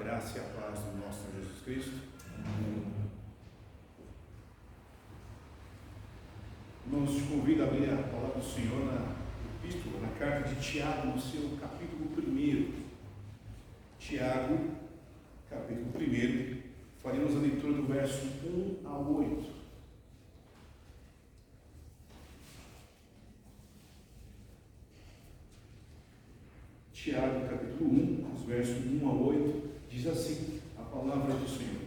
graça e a paz do nosso Senhor Jesus Cristo. Irmãos, te convido a abrir a palavra do Senhor na epístola, na carta de Tiago, no seu capítulo 1. Tiago, capítulo 1, faremos a leitura do verso 1 a 8. Tiago, capítulo 1, os versos 1 a 8, diz assim a palavra do Senhor.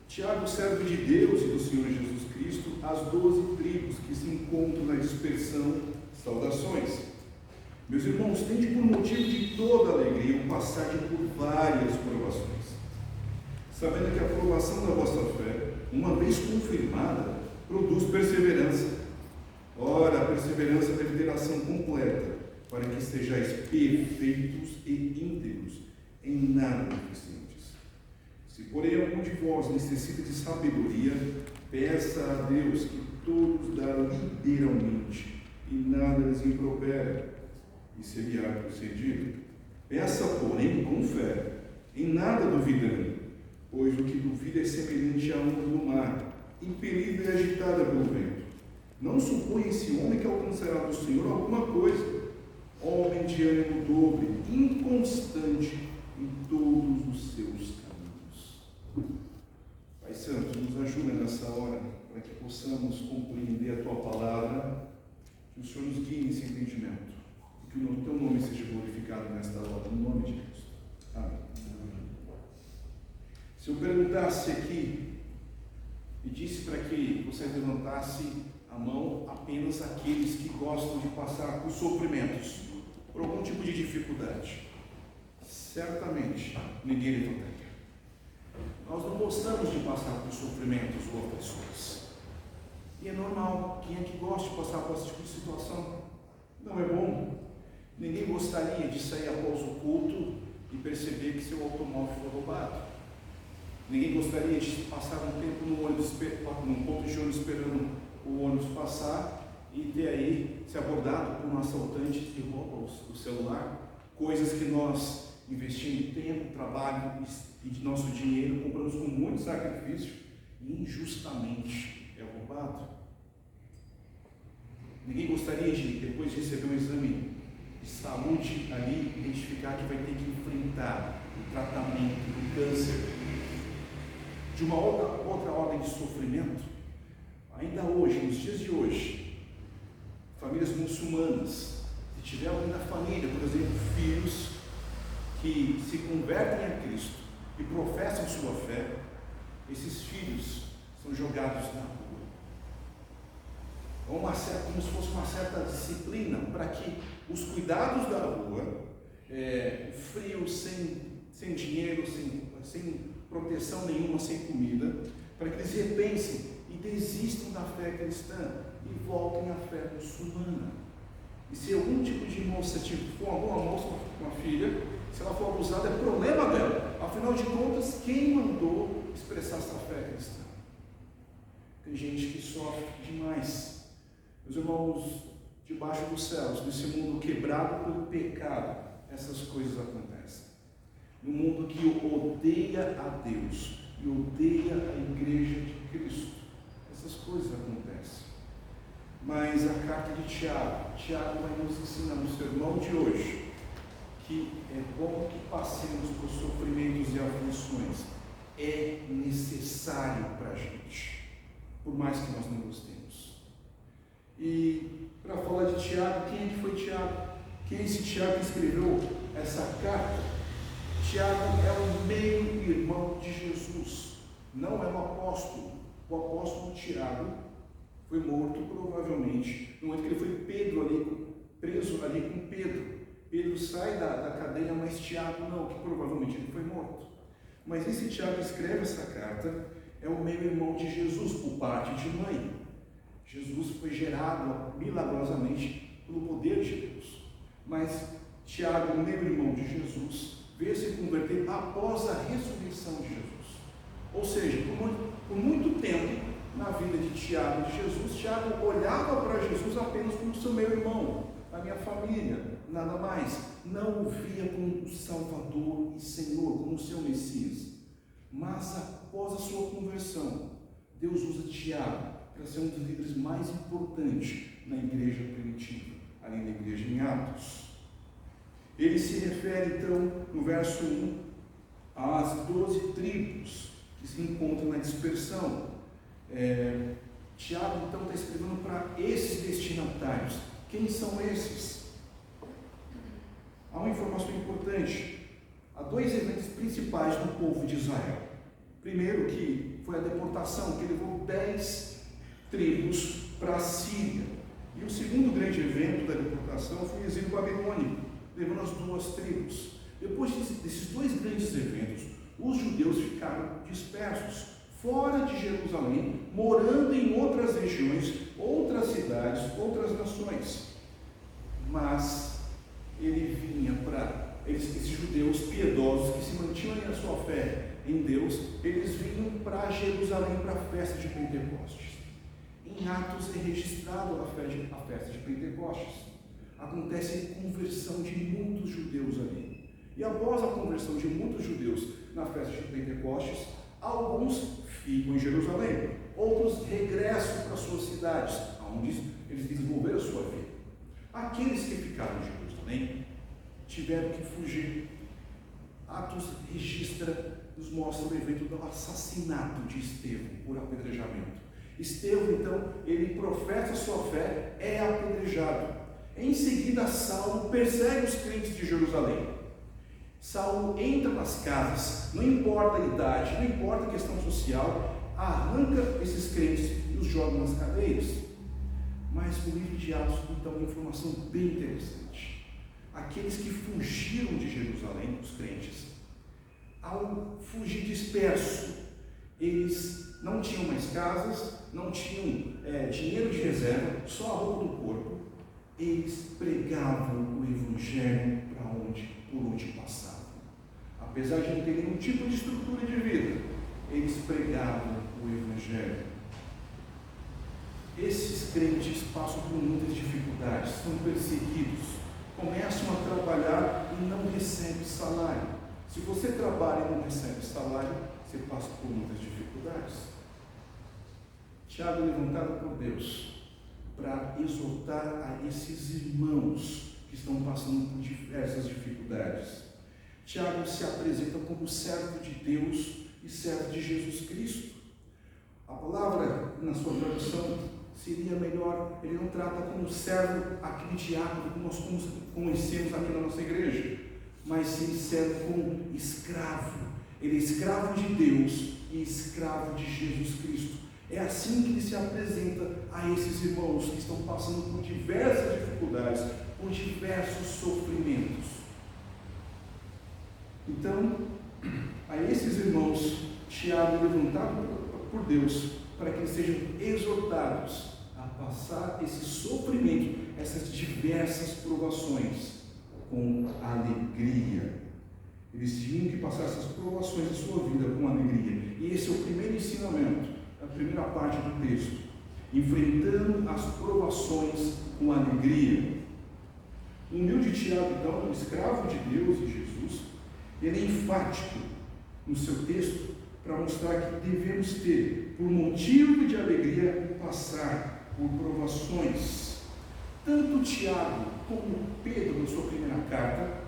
Tiago, servo de Deus e do Senhor Jesus Cristo, às 12 tribos que se encontram na dispersão, saudações. Meus irmãos, tende por motivo de toda alegria o passar por várias provações, sabendo que a provação da vossa fé, uma vez confirmada, produz perseverança. Ora, a perseverança deve ter ação completa, para que sejais perfeitos e íntegros, em nada deficientes. Se, porém, algum de vós necessita de sabedoria, peça a Deus, que todos dá liberalmente, e nada lhes impropera, e seria concedido. Peça, porém, com fé, em nada duvidando, pois o que duvida é semelhante à onda do mar, impelida e agitada pelo vento. Não supõe esse homem que alcançará do Senhor alguma coisa. Homem de ânimo dobre, inconstante em todos os seus caminhos. Pai Santo, nos ajuda nessa hora, para que possamos compreender a Tua palavra, que o Senhor nos guie nesse entendimento, e que o Teu nome seja glorificado nesta hora, no nome de Cristo. Amém. Se eu perguntasse aqui, e disse para que você levantasse a mão apenas aqueles que gostam de passar por sofrimentos, por algum tipo de dificuldade, certamente ninguém levantaria. Nós não gostamos de passar por sofrimentos ou aflições, e é normal. Quem é que gosta de passar por esse tipo de situação? Não é bom. Ninguém gostaria de sair após o culto e perceber que seu automóvel foi roubado. Ninguém gostaria de passar um tempo no ônibus, num ponto de ônibus, esperando o ônibus passar e ter aí ser abordado por um assaltante que rouba o celular, coisas que nós investimos tempo, trabalho e de nosso dinheiro, compramos com muito sacrifício e injustamente é roubado. Ninguém gostaria de, depois de receber um exame de saúde ali, identificar que vai ter que enfrentar o tratamento do câncer, de uma outra ordem de sofrimento. Ainda hoje, nos dias de hoje, famílias muçulmanas, se tiver alguém na família, por exemplo, filhos que se convertem a Cristo e professam sua fé, esses filhos são jogados na rua. Como se fosse uma certa disciplina para que os cuidados da rua, frio, sem dinheiro, sem proteção nenhuma, sem comida, para que eles repensem e desistam da fé cristã e voltem à fé muçulmana. E se algum tipo de moça, for alguma moça, uma filha, se ela for abusada, é problema dela. Afinal de contas, quem mandou expressar essa fé cristã? Tem gente que sofre demais. Meus irmãos, debaixo dos céus, nesse mundo quebrado pelo pecado, essas coisas acontecem. No mundo que odeia a Deus e odeia a igreja de Cristo, essas coisas acontecem. Mas a carta de Tiago vai nos ensinar no sermão de hoje que é bom que passemos por sofrimentos e aflições. É necessário para a gente, por mais que nós não gostemos. E para falar de Tiago, quem é que foi Tiago? Quem é esse Tiago que escreveu essa carta? Tiago é o meio-irmão de Jesus, não é um apóstolo. O apóstolo Tiago foi morto, provavelmente, no momento que ele foi preso ali com Pedro. Pedro sai da cadeia, mas Tiago não, que provavelmente ele foi morto. Mas esse Tiago que escreve essa carta é o meio-irmão de Jesus, por parte de mãe. Jesus foi gerado milagrosamente pelo poder de Deus. Mas Tiago, o meio-irmão de Jesus, veio se converter após a ressurreição de Jesus. Ou seja, por muito tempo na vida de Tiago e de Jesus, Tiago olhava para Jesus apenas como seu meio-irmão, a minha família. nada mais. Não o via como o Salvador e Senhor, como o seu Messias. Mas após a sua conversão, Deus usa Tiago para ser um dos líderes mais importantes na igreja primitiva, além da igreja em Atos. Ele se refere então, no verso 1, às 12 tribos que se encontram na dispersão. Tiago então está escrevendo para esses destinatários. Quem são esses? Há uma informação importante. Há dois eventos principais no povo de Israel. Primeiro, que foi a deportação, que levou 10 tribos para a Síria. E o segundo grande evento da deportação foi o exílio babilônico, levando as 2 tribos. Depois desses 2 grandes eventos, os judeus ficaram dispersos, fora de Jerusalém, morando em outras regiões, outras cidades, outras nações. Mas ele vinha para esses judeus piedosos que se mantinham na sua fé em Deus, eles vinham para Jerusalém para a festa de Pentecostes. Em Atos é registrado a festa de Pentecostes. Acontece a conversão de muitos judeus ali. E após a conversão de muitos judeus na festa de Pentecostes, alguns ficam em Jerusalém, outros regressam para suas cidades, onde eles desenvolveram a sua vida. Aqueles que ficaram em Jerusalém tiveram que fugir. Atos nos mostra o evento do assassinato de Estevão por apedrejamento. Estevão, então, ele professa sua fé, é apedrejado. Em seguida, Saulo persegue os crentes de Jerusalém. Saulo entra nas casas, não importa a idade, não importa a questão social, arranca esses crentes e os joga nas cadeias. Mas no livro de Atos, então, uma informação bem interessante. Aqueles que fugiram de Jerusalém, os crentes, ao fugir disperso, eles não tinham mais casas, não tinham dinheiro de reserva, só a roupa do corpo. Eles pregavam o Evangelho por onde passavam. Apesar de não ter nenhum tipo de estrutura de vida, eles pregavam o Evangelho. Esses crentes passam por muitas dificuldades, são perseguidos, começam a trabalhar e não recebem salário. Se você trabalha e não recebe salário, você passa por muitas dificuldades. Tiago é levantado por Deus para exortar a esses irmãos que estão passando por diversas dificuldades. Tiago se apresenta como servo de Deus e servo de Jesus Cristo. A palavra, na sua tradução, seria melhor, ele não trata como servo aquele diácono que nós conhecemos aqui na nossa igreja, mas ele serve como escravo. Ele é escravo de Deus e escravo de Jesus Cristo. É assim que ele se apresenta a esses irmãos que estão passando por diversas dificuldades, por diversos sofrimentos. Então, a esses irmãos, Tiago é levantado por Deus para que eles sejam exortados a passar esse sofrimento, essas diversas provações, com alegria. Eles tinham que passar essas provações da sua vida com alegria. E esse é o primeiro ensinamento, a primeira parte do texto. Enfrentando as provações com alegria. O humilde Tiago, então, escravo de Deus e Jesus, ele é enfático no seu texto para mostrar que devemos ter, por motivo de alegria, passar por provações. Tanto Tiago como Pedro, na sua primeira carta,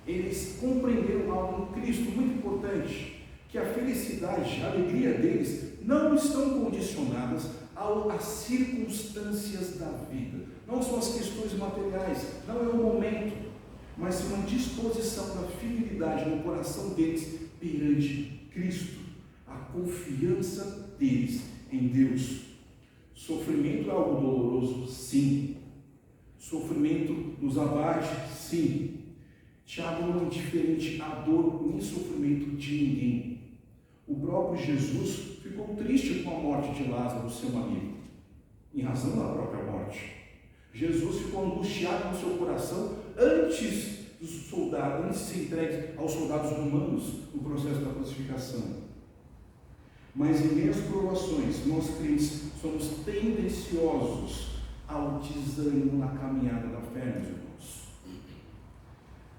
eles compreenderam algo em Cristo muito importante, que a felicidade, a alegria deles não estão condicionadas às circunstâncias da vida, não são as questões materiais, não é o momento, mas é uma disposição da fidelidade no coração deles perante Cristo, a confiança deles em Deus. Sofrimento é algo doloroso? Sim. Sofrimento nos abate? Sim. Tiago não é indiferente à dor nem sofrimento de ninguém. O próprio Jesus ficou triste com a morte de Lázaro, seu amigo, em razão da própria morte. Jesus ficou angustiado no seu coração antes de ser entregue aos soldados romanos no processo da crucificação. Mas em meio às provações, nós crentes somos tendenciosos ao desânimo na caminhada da fé, meus irmãos.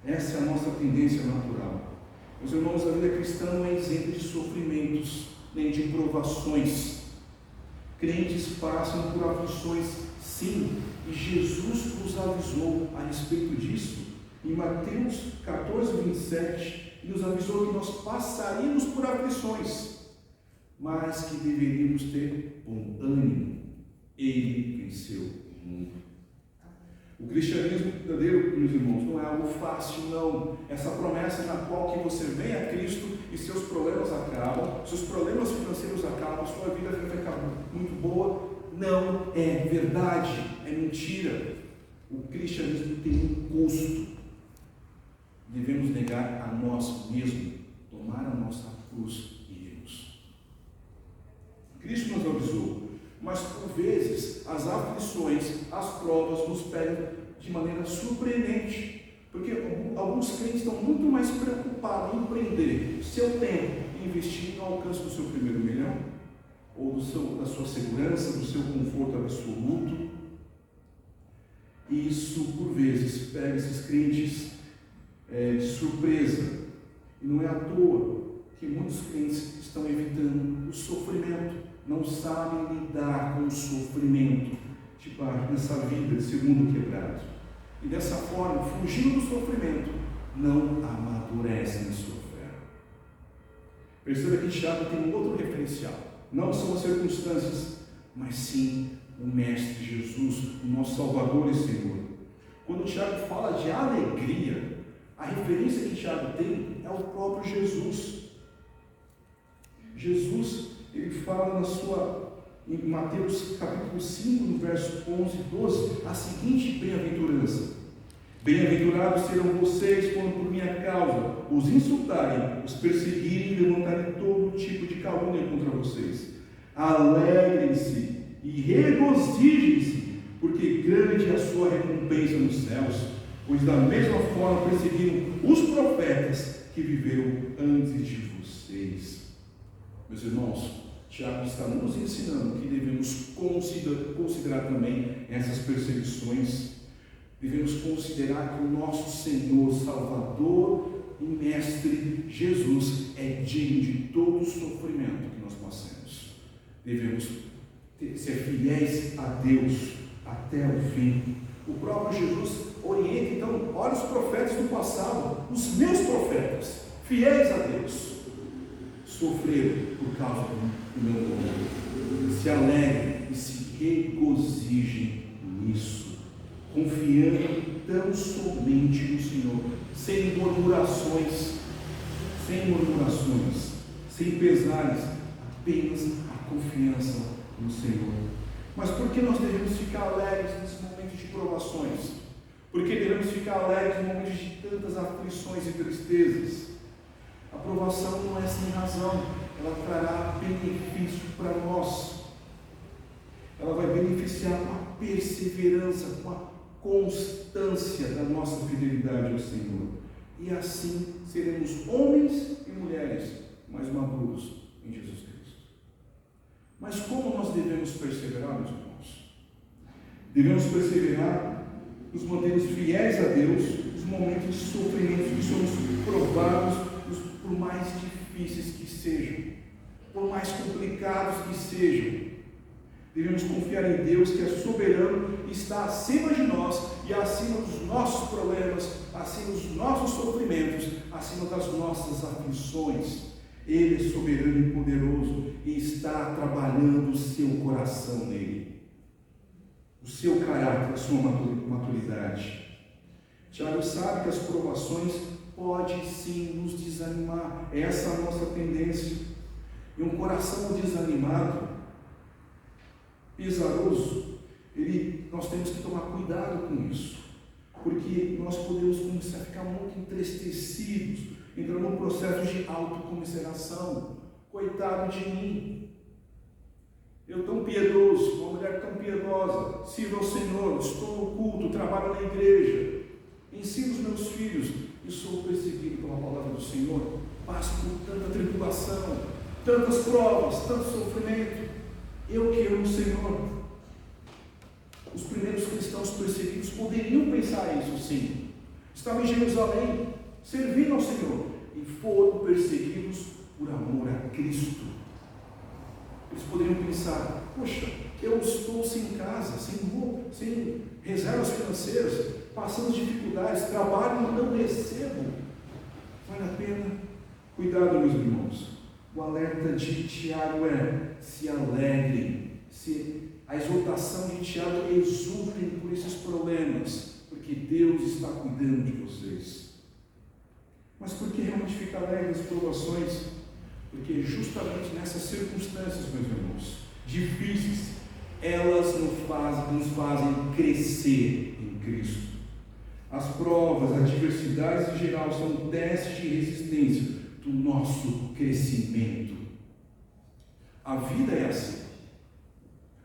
Essa é a nossa tendência natural. Meus irmãos, a vida cristã não é isenta de sofrimentos, nem de provações. Crentes passam por aflições, sim, e Jesus nos avisou a respeito disso. Em Mateus 14, 27, Ele nos avisou que nós passaríamos por aflições, mas que deveríamos ter bom ânimo. Ele venceu o mundo. O cristianismo verdadeiro, meus irmãos, não é algo fácil, não. Essa promessa na qual que você vem a Cristo e seus problemas acabam, seus problemas financeiros acabam, sua vida vai ficar muito boa, não é verdade, é mentira. O cristianismo tem um custo. Devemos negar a nós mesmos, tomar a nossa cruz e irmos. Cristo nos avisou, mas por vezes as aflições, as provas nos pegam de maneira surpreendente, porque alguns crentes estão muito mais preocupados em empreender seu tempo e investir no alcance do seu primeiro milhão, ou da sua segurança, do seu conforto absoluto. E isso por vezes pega esses crentes de surpresa, e não é à toa que muitos crentes estão evitando o sofrimento, não sabem lidar com o sofrimento, tipo nessa vida de ser mundo quebrado, e dessa forma, fugindo do sofrimento, não amadurecem a sua fé. Perceba que Tiago tem um outro referencial, não são as circunstâncias, mas sim o Mestre Jesus, o nosso Salvador e Senhor. Quando Tiago fala de alegria, a referência que Tiago tem é o próprio Jesus. Jesus, ele fala em Mateus capítulo 5, no verso 11 e 12, a seguinte bem-aventurança: bem-aventurados serão vocês quando por minha causa os insultarem, os perseguirem e levantarem todo tipo de calúnia contra vocês. Alegrem-se e regozijem-se, porque grande é a sua recompensa nos céus, pois da mesma forma perseguiram os profetas que viveram antes de vocês. Meus irmãos, Tiago está nos ensinando que devemos considerar também essas perseguições. Devemos considerar que o nosso Senhor, Salvador e Mestre Jesus é digno de todo o sofrimento que nós passemos. Devemos ser fiéis a Deus até o fim. O próprio Jesus orienta, então, olha os profetas do passado, os meus profetas, fiéis a Deus, sofreram por causa do meu nome. Se alegrem e se regozijem nisso, confiando tão somente no Senhor, sem murmurações, sem pesares, apenas a confiança no Senhor. Mas por que nós devemos ficar alegres nesse momento de provações? Por que devemos ficar alegres no momento de tantas aflições e tristezas? A provação não é sem razão, ela trará benefício para nós. Ela vai beneficiar com a perseverança, com a constância da nossa fidelidade ao Senhor. E assim seremos homens e mulheres mais maduros em Jesus Cristo. Mas como nós devemos perseverar, meus irmãos? Devemos perseverar, nos mantermos fiéis a Deus, nos momentos de sofrimento que somos provados, por mais difíceis que sejam, por mais complicados que sejam. Devemos confiar em Deus, que é soberano e está acima de nós e acima dos nossos problemas, acima dos nossos sofrimentos, acima das nossas aflições. Ele é soberano e poderoso e está trabalhando o seu coração nele, o seu caráter, a sua maturidade. Tiago sabe que as provações podem sim nos desanimar. Essa é a nossa tendência. E um coração desanimado, pesaroso, nós temos que tomar cuidado com isso, porque nós podemos começar a ficar muito entristecidos, entrando num processo de autocomiseração. Coitado de mim, eu tão piedoso, uma mulher tão piedosa, sirvo ao Senhor, estou no culto, trabalho na igreja, ensino os meus filhos e sou perseguido pela palavra do Senhor, passo por tanta tribulação, tantas provas, tanto sofrimento. Eu que amo o Senhor. Os primeiros cristãos perseguidos poderiam pensar isso, sim, estavam em Jerusalém, servindo ao Senhor, e foram perseguidos por amor a Cristo. Eles poderiam pensar: poxa, eu estou sem casa, sem reservas financeiras, passando dificuldades, trabalho e não recebo. Vale a pena? Cuidado, meus irmãos. O alerta de Tiago é: se alegrem, a exortação de Tiago é: exultem por esses problemas, porque Deus está cuidando de vocês. Mas por que realmente ficar alegre nas provações? Porque justamente nessas circunstâncias, meus irmãos, difíceis, elas nos fazem crescer em Cristo. As provas, as adversidades em geral são testes de resistência do nosso crescimento. A vida é assim.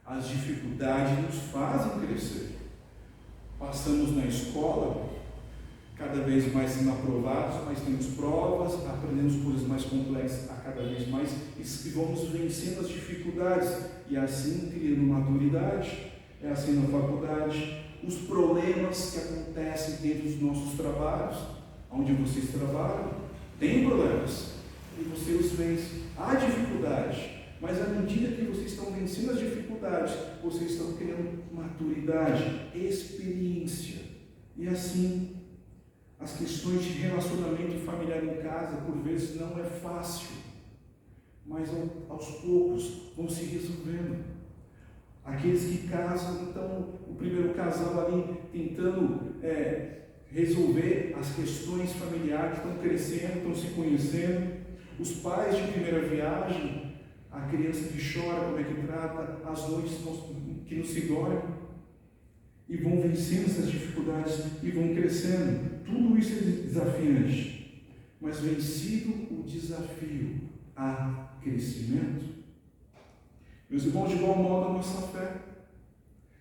As dificuldades nos fazem crescer. Passamos na escola, cada vez mais sendo aprovados, mas temos provas, aprendemos coisas mais complexas a cada vez mais e vamos vencendo as dificuldades e assim criando maturidade. É assim na faculdade. Os problemas que acontecem dentro dos nossos trabalhos, onde vocês trabalham, tem problemas e você os vence. Há dificuldade, mas à medida que vocês estão vencendo as dificuldades, vocês estão criando maturidade, experiência. E assim, as questões de relacionamento familiar em casa, por vezes, não é fácil, mas aos poucos vão se resolvendo. Aqueles que casam, então, o primeiro casal ali tentando resolver as questões familiares, estão crescendo, estão se conhecendo. Os pais de primeira viagem, a criança que chora, como é que trata, as noites que não se dormem, e vão vencendo essas dificuldades e vão crescendo. Tudo isso é desafiante, mas vencido o desafio, há crescimento. Meus irmãos, de igual modo, a nossa fé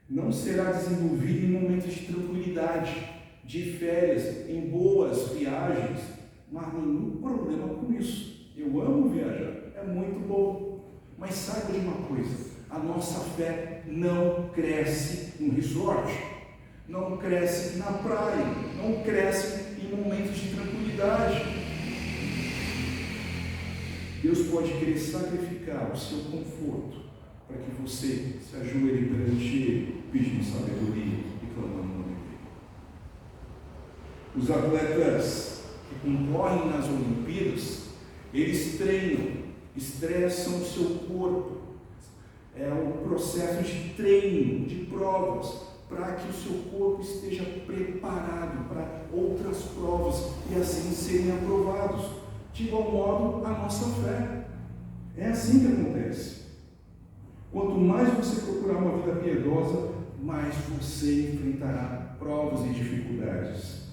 não será desenvolvida em momentos de tranquilidade, de férias, em boas viagens. Não há nenhum problema com isso. Eu amo viajar, é muito bom. Mas saiba de uma coisa: a nossa fé não cresce em resort, não cresce na praia, não cresce em momentos de tranquilidade. Deus pode querer sacrificar o seu conforto para que você se ajoelhe perante Ele, pedindo sabedoria e clamando no nome dele. Os atletas que concorrem nas Olimpíadas, eles treinam, estressam o seu corpo. É um processo de treino, de provas, para que o seu corpo esteja preparado para outras provas e assim serem aprovados. De igual modo, a nossa fé. É assim que acontece. Quanto mais você procurar uma vida piedosa, mais você enfrentará provas e dificuldades.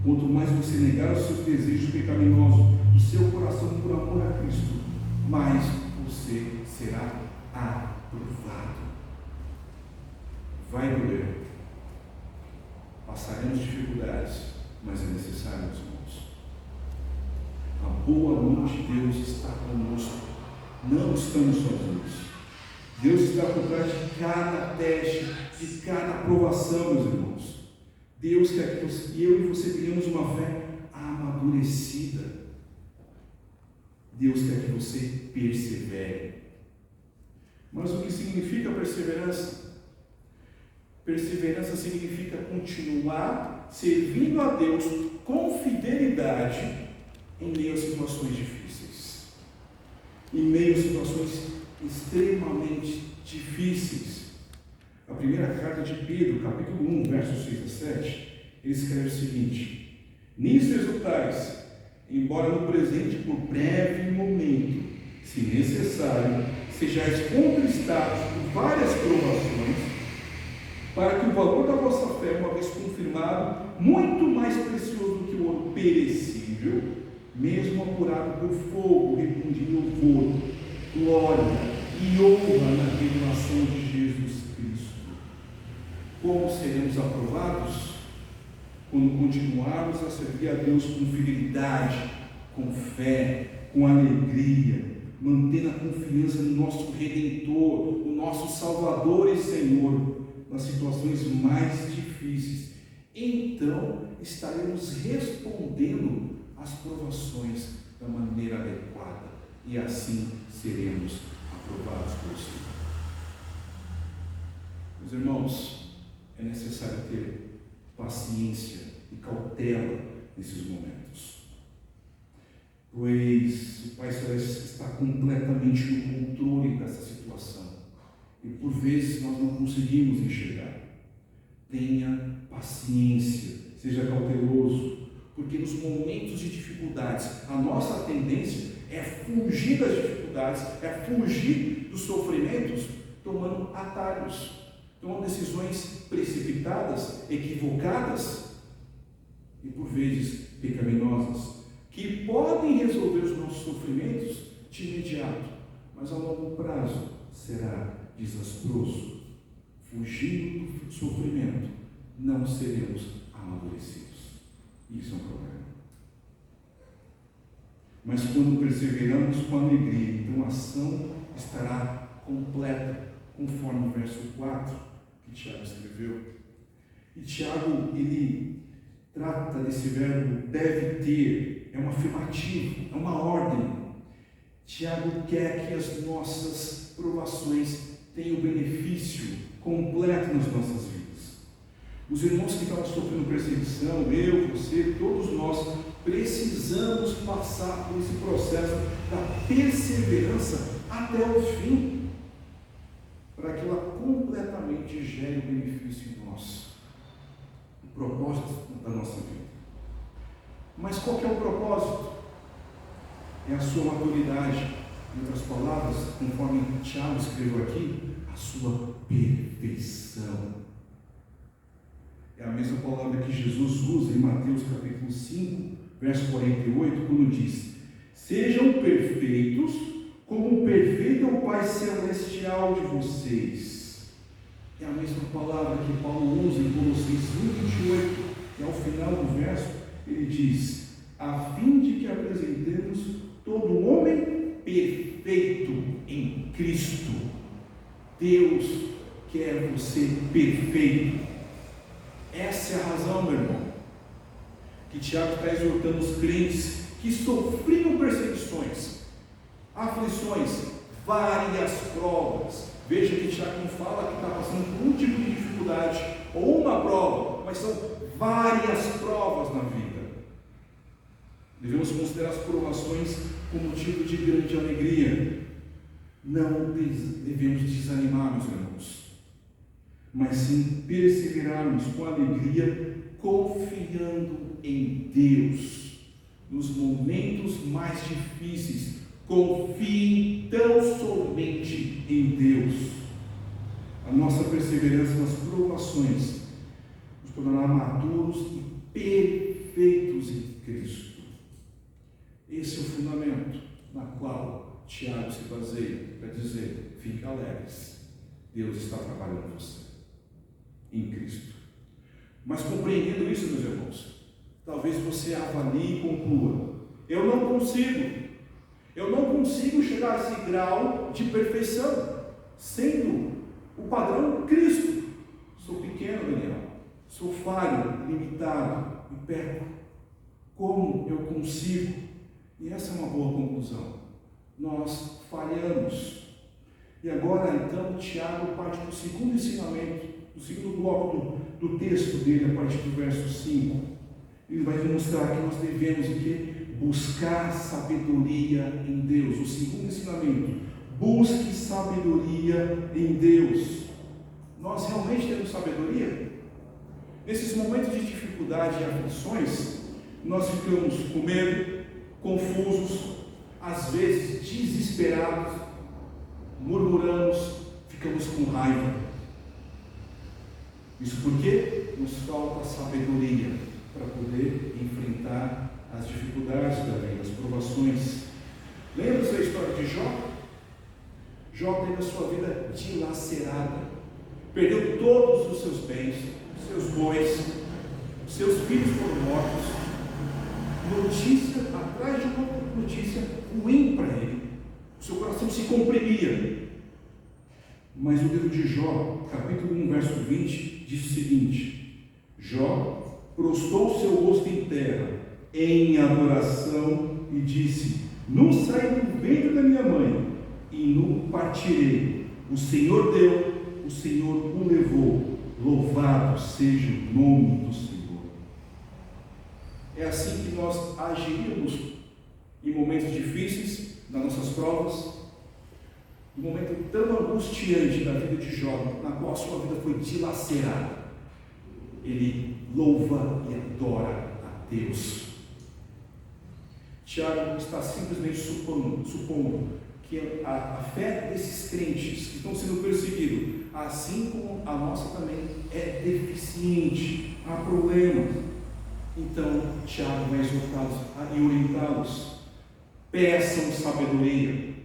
Quanto mais você negar os seus desejos pecaminosos do seu coração por amor a Cristo, mais você será aprovado. Vai doer. Passaremos dificuldades, mas é necessário, meus irmãos. A boa mão de Deus está conosco. Não estamos sozinhos. Deus está por trás de cada teste, de cada aprovação, meus irmãos. Deus quer que eu e você tenhamos uma fé amadurecida. Deus quer que você persevere. Mas o que significa perseverança? Perseverança significa continuar servindo a Deus com fidelidade em meio a situações difíceis. Em meio a situações extremamente difíceis. A primeira carta de Pedro, capítulo 1, versos 6 a 7, ele escreve o seguinte: nisso exultais, embora no presente por breve momento, se necessário, sejais contristados por várias provações, para que o valor da vossa fé, uma vez confirmado, muito mais precioso do que o ouro perecível, mesmo apurado por fogo, refunde em louvor, glória e honra na revelação de Jesus Cristo. Como seremos aprovados? Quando continuarmos a servir a Deus com fidelidade, com fé, com alegria, mantendo a confiança no nosso Redentor, o nosso Salvador e Senhor, nas situações mais difíceis, então estaremos respondendo às provações da maneira adequada e assim seremos aprovados por Senhor. Meus irmãos, é necessário ter paciência e cautela nesses momentos, pois o Pai Celeste está completamente no controle dessa situação e por vezes nós não conseguimos enxergar. Tenha paciência, seja cauteloso, porque nos momentos de dificuldades a nossa tendência é fugir das dificuldades, é fugir dos sofrimentos, tomando atalhos, tomando decisões precipitadas, equivocadas e por vezes pecaminosas, que podem resolver os nossos sofrimentos de imediato, mas a longo prazo será desastroso. Fugindo do sofrimento, não seremos amadurecidos. Isso é um problema. Mas quando perseveramos com alegria, então a ação estará completa, conforme o verso 4 que Tiago escreveu. E Tiago, ele trata desse verbo deve ter, é um afirmativo, é uma ordem. Tiago quer que as nossas provações tenham benefício completo nas nossas vidas. Os irmãos que estavam sofrendo perseguição, eu, você, todos nós, precisamos passar por esse processo da perseverança até o fim, para que ela completamente gere o benefício em nós, o propósito da nossa vida. Mas qual que é o propósito? É a sua maturidade, em outras palavras, conforme Tiago escreveu aqui, a sua perfeição. É a mesma palavra que Jesus usa em Mateus capítulo 5, verso 48, quando diz: sejam perfeitos, como perfeito é o Pai Celestial de vocês. É a mesma palavra que Paulo usa em Colossenses 1:28, e ao final do verso, ele diz: a fim de que apresentemos todo homem perfeito em Cristo. Deus quer você perfeito. Essa é a razão, meu irmão, que Tiago está exortando os crentes que sofriam perseguições, aflições, várias provas. Veja que Tiago não fala que está passando por um tipo de dificuldade ou uma prova, mas são várias provas na vida. Devemos considerar as provações como motivo de grande alegria. Não devemos desanimar, meus irmãos, mas sim perseverarmos com alegria, confiando em Deus. Nos momentos mais difíceis, confiem tão somente em Deus. A nossa perseverança nas provações nos tornará maduros e perfeitos em Cristo. Esse é o fundamento na qual Tiago se baseia para dizer: fique alegres, Deus está trabalhando em você, em Cristo. Mas compreendendo isso, meus irmãos, talvez você avalie e conclua: eu não consigo chegar a esse grau de perfeição, sendo o padrão Cristo. Sou pequeno, Daniel, sou falho, limitado e peco. Como eu consigo? E essa é uma boa conclusão. Nós falhamos. E agora, então, Tiago parte para o segundo ensinamento, do segundo bloco do texto dele, a partir do verso 5. Ele vai mostrar que nós devemos buscar sabedoria em Deus. O segundo ensinamento: busque sabedoria em Deus. Nós realmente temos sabedoria? Nesses momentos de dificuldade e aflições, nós ficamos com medo, confusos, às vezes desesperados, murmuramos, ficamos com raiva. Isso porque nos falta sabedoria para poder enfrentar as dificuldades da vida, as provações. Lembra-se da história de Jó? Jó teve a sua vida dilacerada, perdeu todos os seus bens, seus bois, seus filhos foram mortos. Notícia atrás de uma notícia ruim para ele. O seu coração se comprimia. Mas o livro de Jó, capítulo 1, verso 20, diz o seguinte: Jó prostrou seu rosto em terra, em adoração, e disse: Nu saí do ventre da minha mãe, e nu partirei. O Senhor deu, o Senhor o levou. Louvado seja o nome do Senhor. É assim que nós agiríamos em momentos difíceis, nas nossas provas, um momento tão angustiante da vida de Jó, na qual a sua vida foi dilacerada. Ele louva e adora a Deus. Tiago está simplesmente supondo que a fé desses crentes que estão sendo perseguidos, assim como a nossa também, é deficiente, há problemas. Então, Tiago vai exortá-los e orientá-los. Peçam sabedoria.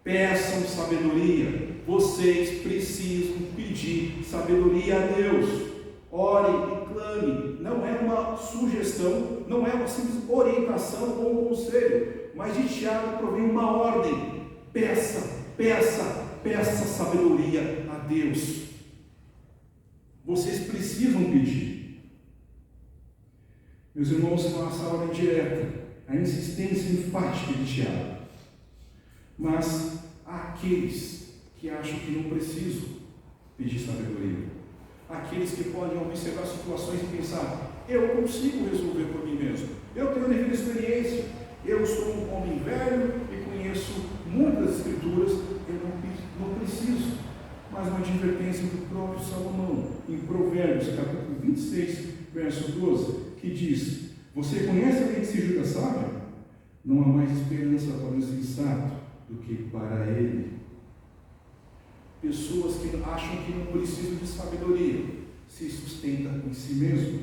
Peçam sabedoria. Vocês precisam pedir sabedoria a Deus. Ore e clame. Não é uma sugestão, não é uma simples orientação ou um conselho, mas de Tiago provém uma ordem. Peça, peça, peça sabedoria a Deus. Vocês precisam pedir. Meus irmãos, com essa ordem direta, a insistência enfática de Tiago. Mas há aqueles que acham que não precisam pedir sabedoria. Aqueles que podem observar situações e pensar: eu consigo resolver por mim mesmo, eu tenho nível de experiência, eu sou um homem velho e conheço muitas escrituras, eu não preciso. Mas uma advertência do próprio Salomão, em Provérbios, capítulo 26, verso 12, que diz: você conhece alguém que se julga sábio? Não há mais esperança para o insensato do que para ele. Pessoas que acham que não precisam de sabedoria se sustentam em si mesmo,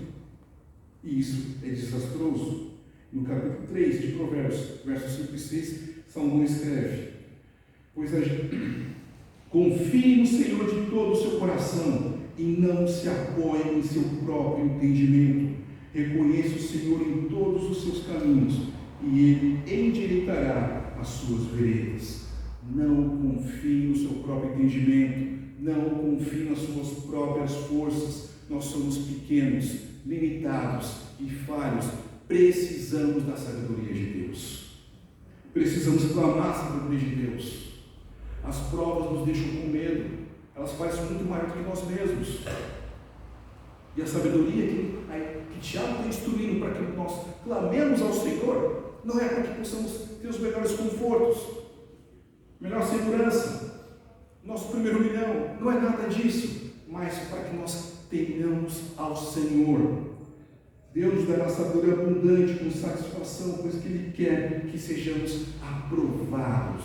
e isso é desastroso. No capítulo 3 de Provérbios, versos 5 e 6, Salomão escreve: pois confie no Senhor de todo o seu coração e não se apoie em seu próprio entendimento. Reconheça o Senhor em todos os seus caminhos e Ele endireitará as suas veredas. Não confie no seu próprio entendimento, não confie nas suas próprias forças. Nós somos pequenos, limitados e falhos. Precisamos da sabedoria de Deus. Precisamos clamar a sabedoria de Deus. As provas nos deixam com medo, elas parecem muito maiores do que nós mesmos. E a sabedoria que Tiago está instruindo para que nós clamemos ao Senhor, não é para que possamos ter os melhores confortos, melhor segurança, nosso primeiro milhão, não é nada disso, mas para que nós tenhamos ao Senhor. Deus nos dará sabedoria abundante com satisfação, pois que Ele quer que sejamos aprovados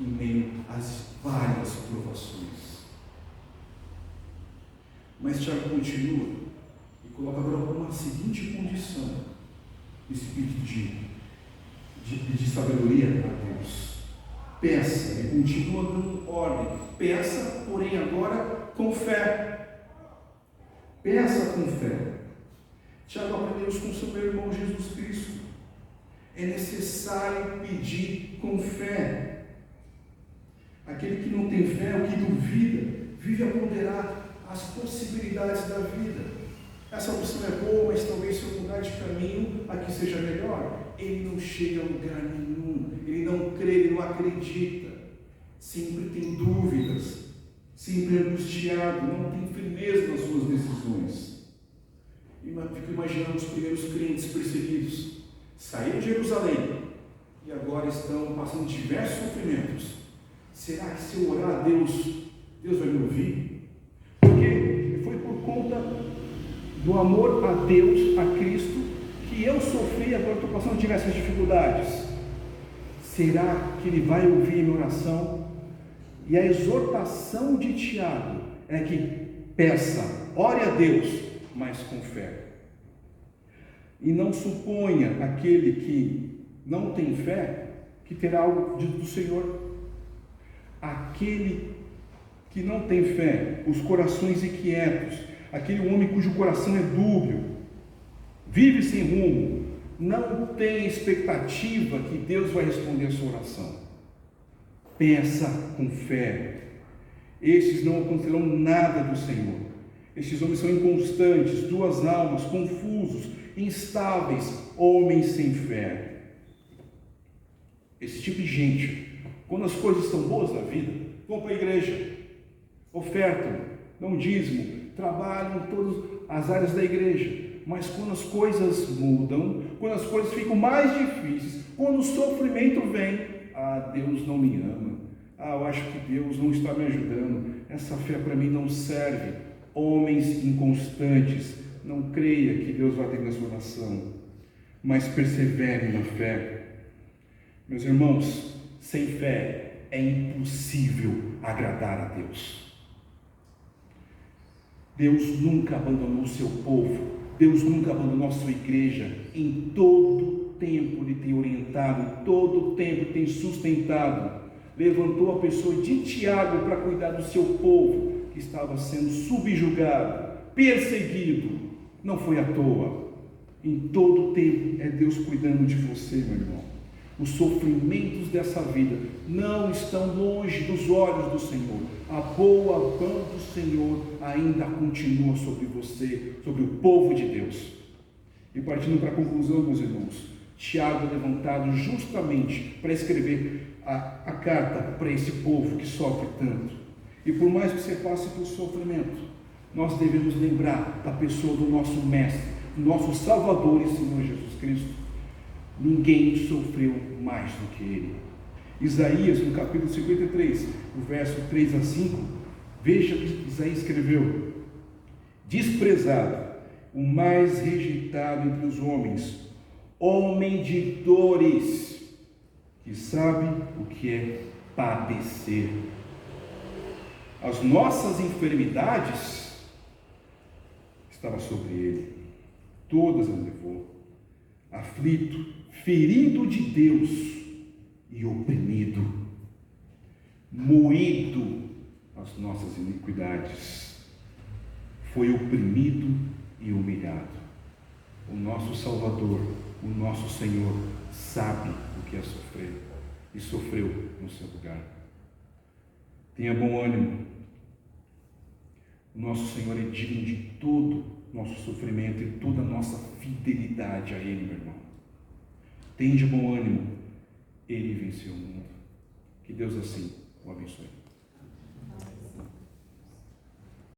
em meio às várias provações. Mas Tiago continua e coloca agora uma seguinte condição nesse pedido de pedir sabedoria a Deus. Peça, ele continua dando ordem. Peça, porém agora com fé. Peça com fé. Tiago aprendeu isso com seu meu irmão Jesus Cristo. É necessário pedir com fé. Aquele que não tem fé, o que duvida, vive a ponderar as possibilidades da vida. Essa opção é boa, mas talvez se eu mudar de caminho, aqui seja melhor. Ele não chega a lugar nenhum, ele não crê, ele não acredita, sempre tem dúvidas, sempre é angustiado, não tem firmeza nas suas decisões. Fico imaginando os primeiros crentes perseguidos, saíram de Jerusalém e agora estão passando diversos sofrimentos. Será que se eu orar a Deus, Deus vai me ouvir? Porque foi por conta do amor a Deus, a Cristo, que eu sofri e agora estou passando diversas dificuldades. Será que Ele vai ouvir a minha oração? E a exortação de Tiago é que peça, ore a Deus, mas com fé. E não suponha aquele que não tem fé que terá algo do Senhor. Aquele que não tem fé, os corações inquietos, aquele homem cujo coração é dúbio, vive sem rumo, não tem expectativa que Deus vai responder a sua oração. Peça com fé. Estes não acontecerão nada do Senhor. Estes homens são inconstantes, duas almas, confusos, instáveis, homens sem fé. Esse tipo de gente, quando as coisas estão boas na vida, vão para a igreja, ofertam, dão dízimo, trabalham em todas as áreas da igreja. Mas quando as coisas mudam, quando as coisas ficam mais difíceis, quando o sofrimento vem, Deus não me ama, eu acho que Deus não está me ajudando, essa fé para mim não serve. Homens inconstantes, não creia que Deus vai ter transformação, mas persevere na fé. Meus irmãos, sem fé é impossível agradar a Deus. Deus nunca abandonou o seu povo, Deus nunca abandonou a sua igreja. Em todo tempo Ele tem orientado, em todo tempo tem sustentado. Levantou a pessoa de Tiago para cuidar do seu povo, que estava sendo subjugado, perseguido. Não foi à toa. Em todo tempo é Deus cuidando de você, meu irmão. Os sofrimentos dessa vida não estão longe dos olhos do Senhor. A boa mão do Senhor ainda continua sobre você, sobre o povo de Deus. E partindo para a conclusão, meus irmãos, Tiago é levantado justamente para escrever a carta para esse povo que sofre tanto. E por mais que você passe pelo sofrimento, nós devemos lembrar da pessoa do nosso Mestre, do nosso Salvador e Senhor Jesus Cristo. Ninguém sofreu mais do que Ele. Isaías, no capítulo 53, no verso 3 a 5, veja o que Isaías escreveu: desprezado, o mais rejeitado entre os homens, homem de dores, que sabe o que é padecer. As nossas enfermidades estavam sobre Ele, todas as levou, aflito, ferido de Deus e oprimido, moído as nossas iniquidades, foi oprimido e humilhado. O nosso Salvador, o nosso Senhor, sabe o que é sofrer e sofreu no seu lugar. Tenha bom ânimo. O nosso Senhor é digno de todo nosso sofrimento e toda a nossa fidelidade a Ele, meu irmão. Tenha de bom ânimo. Ele venceu o mundo. Que Deus assim o abençoe.